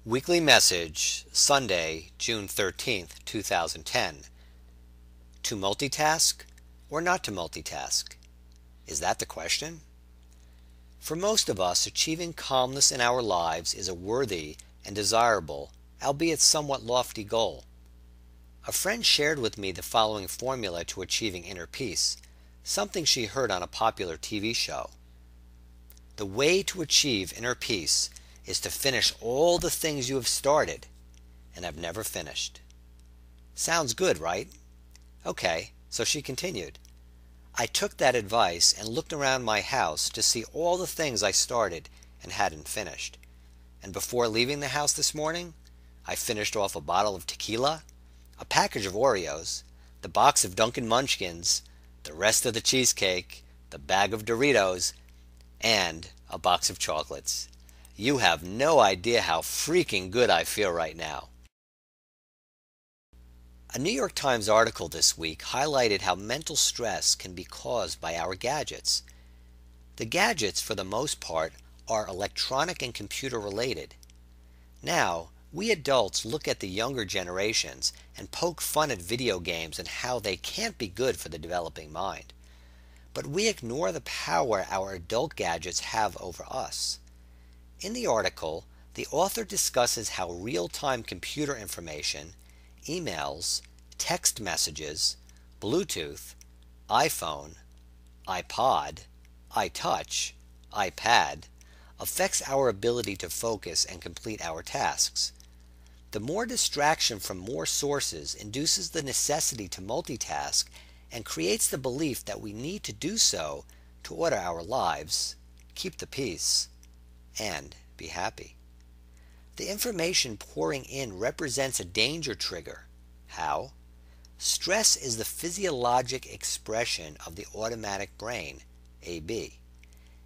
Weekly message, Sunday, June 13th, 2010. To multitask or not to multitask? Is that the question? For most of us, achieving calmness in our lives is a worthy and desirable, albeit somewhat lofty goal. A friend shared with me the following formula to achieving inner peace, something she heard on a popular TV show. The way to achieve inner peace is to finish all the things you have started and have never finished. Sounds good, right? Okay, so she continued. I took that advice and looked around my house to see all the things I started and hadn't finished. And before leaving the house this morning, I finished off a bottle of tequila, a package of Oreos, the box of Dunkin' Munchkins, the rest of the cheesecake, the bag of Doritos, and a box of chocolates. You have no idea how freaking good I feel right now. A New York Times article this week highlighted how mental stress can be caused by our gadgets. The gadgets, for the most part, are electronic and computer related. Now, we adults look at the younger generations and poke fun at video games and how they can't be good for the developing mind. But we ignore the power our adult gadgets have over us. In the article, the author discusses how real-time computer information, emails, text messages, Bluetooth, iPhone, iPod, iTouch, iPad affects our ability to focus and complete our tasks. The more distraction from more sources induces the necessity to multitask and creates the belief that we need to do so to order our lives, keep the peace, and be happy. The information pouring in represents a danger trigger. How? Stress is the physiologic expression of the automatic brain, AB.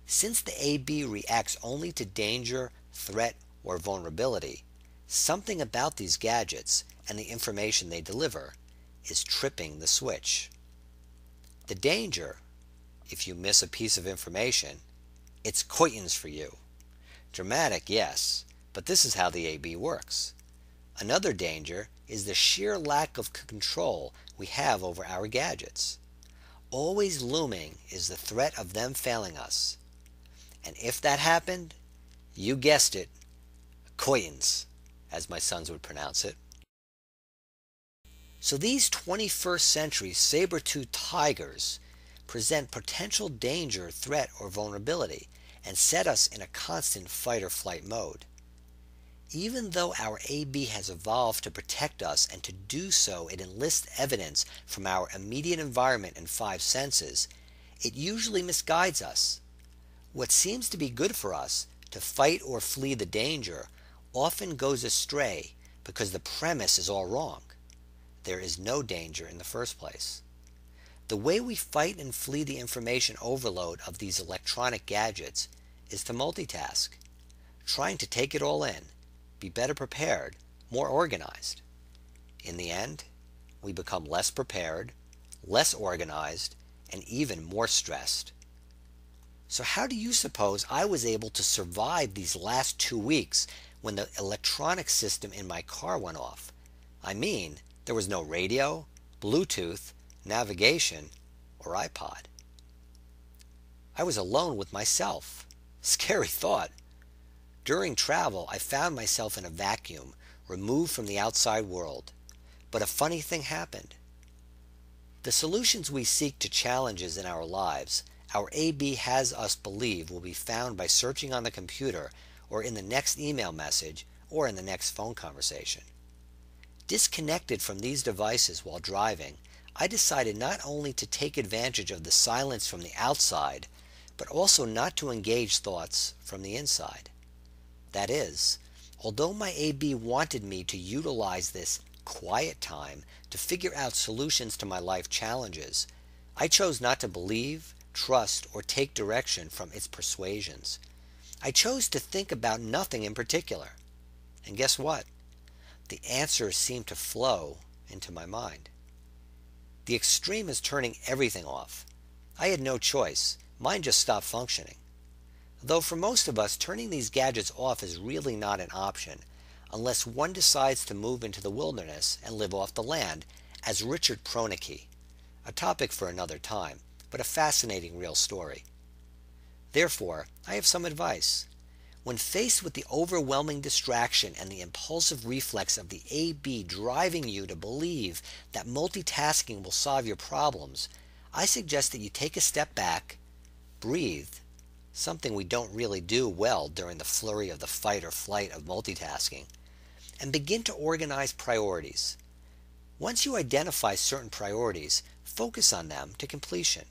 Since the AB reacts only to danger, threat, or vulnerability, something about these gadgets and the information they deliver is tripping the switch. The danger, if you miss a piece of information, it's coins for you. Dramatic, yes, but this is how the AB works. Another danger is the sheer lack of control we have over our gadgets. Always looming is the threat of them failing us. And if that happened, you guessed it, coins, as my sons would pronounce it. So these 21st century saber-toothed tigers present potential danger, threat, or vulnerability and set us in a constant fight or flight mode. Even though our AB has evolved to protect us, and to do so it enlists evidence from our immediate environment and five senses, it usually misguides us. What seems to be good for us, to fight or flee the danger, often goes astray because the premise is all wrong. There is no danger in the first place. The way we fight and flee the information overload of these electronic gadgets is to multitask, trying to take it all in, be better prepared, more organized. In the end, we become less prepared, less organized, and even more stressed. So how do you suppose I was able to survive these last 2 weeks when the electronic system in my car went off? I mean, there was no radio, Bluetooth, navigation, or iPod. I was alone with myself. Scary thought. During travel, I found myself in a vacuum, removed from the outside world. But a funny thing happened. The solutions we seek to challenges in our lives, our AB has us believe will be found by searching on the computer, or in the next email message, or in the next phone conversation. Disconnected from these devices while driving, I decided not only to take advantage of the silence from the outside, but also not to engage thoughts from the inside. That is, although my AB wanted me to utilize this quiet time to figure out solutions to my life challenges, I chose not to believe, trust, or take direction from its persuasions. I chose to think about nothing in particular. And guess what? The answers seemed to flow into my mind. The extreme is turning everything off. I had no choice. Mine just stopped functioning. Though for most of us, turning these gadgets off is really not an option. unless one decides to move into the wilderness and live off the land, as Richard Pronicki, a topic for another time, but a fascinating real story. Therefore, I have some advice. When faced with the overwhelming distraction and the impulsive reflex of the AB driving you to believe that multitasking will solve your problems, I suggest that you take a step back, breathe, something we don't really do well during the flurry of the fight or flight of multitasking, and begin to organize priorities. Once you identify certain priorities, focus on them to completion.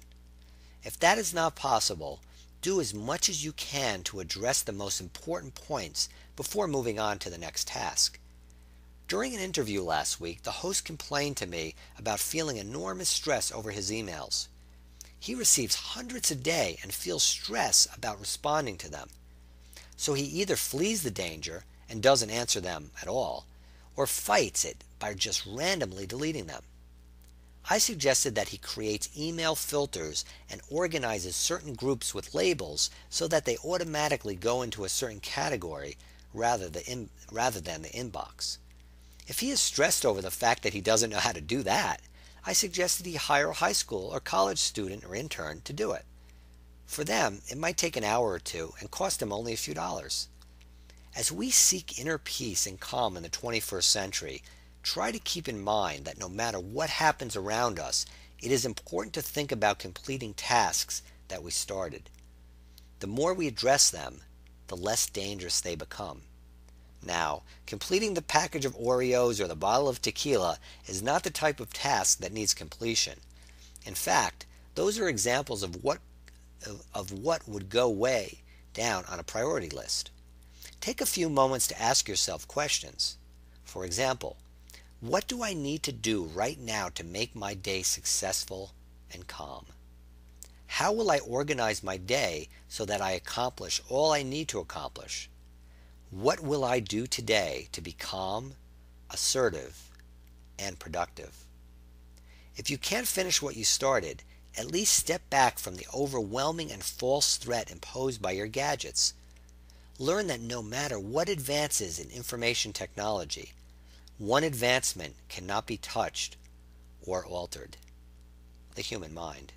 If that is not possible, do as much as you can to address the most important points before moving on to the next task. During an interview last week, the host complained to me about feeling enormous stress over his emails. He receives hundreds a day and feels stress about responding to them. So he either flees the danger and doesn't answer them at all, or fights it by just randomly deleting them. I suggested that he creates email filters and organizes certain groups with labels so that they automatically go into a certain category rather than the inbox. If he is stressed over the fact that he doesn't know how to do that, I suggested he hire a high school or college student or intern to do it. For them, it might take an hour or two and cost them only a few dollars. As we seek inner peace and calm in the 21st century, try to keep in mind that no matter what happens around us, it is important to think about completing tasks that we started. The more we address them, the less dangerous they become. Now, completing the package of Oreos or the bottle of tequila is not the type of task that needs completion. In fact, those are examples of what would go way down on a priority list. Take a few moments to ask yourself questions. For example, what do I need to do right now to make my day successful and calm? How will I organize my day so that I accomplish all I need to accomplish? What will I do today to be calm, assertive, and productive? If you can't finish what you started, at least step back from the overwhelming and false threat imposed by your gadgets. Learn that no matter what advances in information technology, one advancement cannot be touched or altered: the human mind.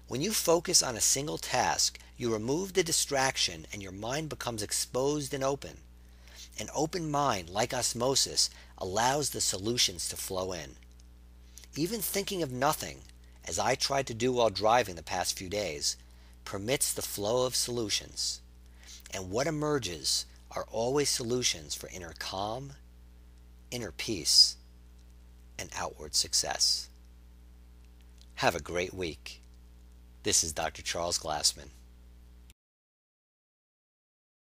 When you focus on a single task, you remove the distraction and your mind becomes exposed and open. An open mind, like osmosis, allows the solutions to flow in. Even thinking of nothing, as I tried to do while driving the past few days, permits the flow of solutions. And what emerges are always solutions for inner calm, inner peace, and outward success. Have a great week. This is Dr. Charles Glassman.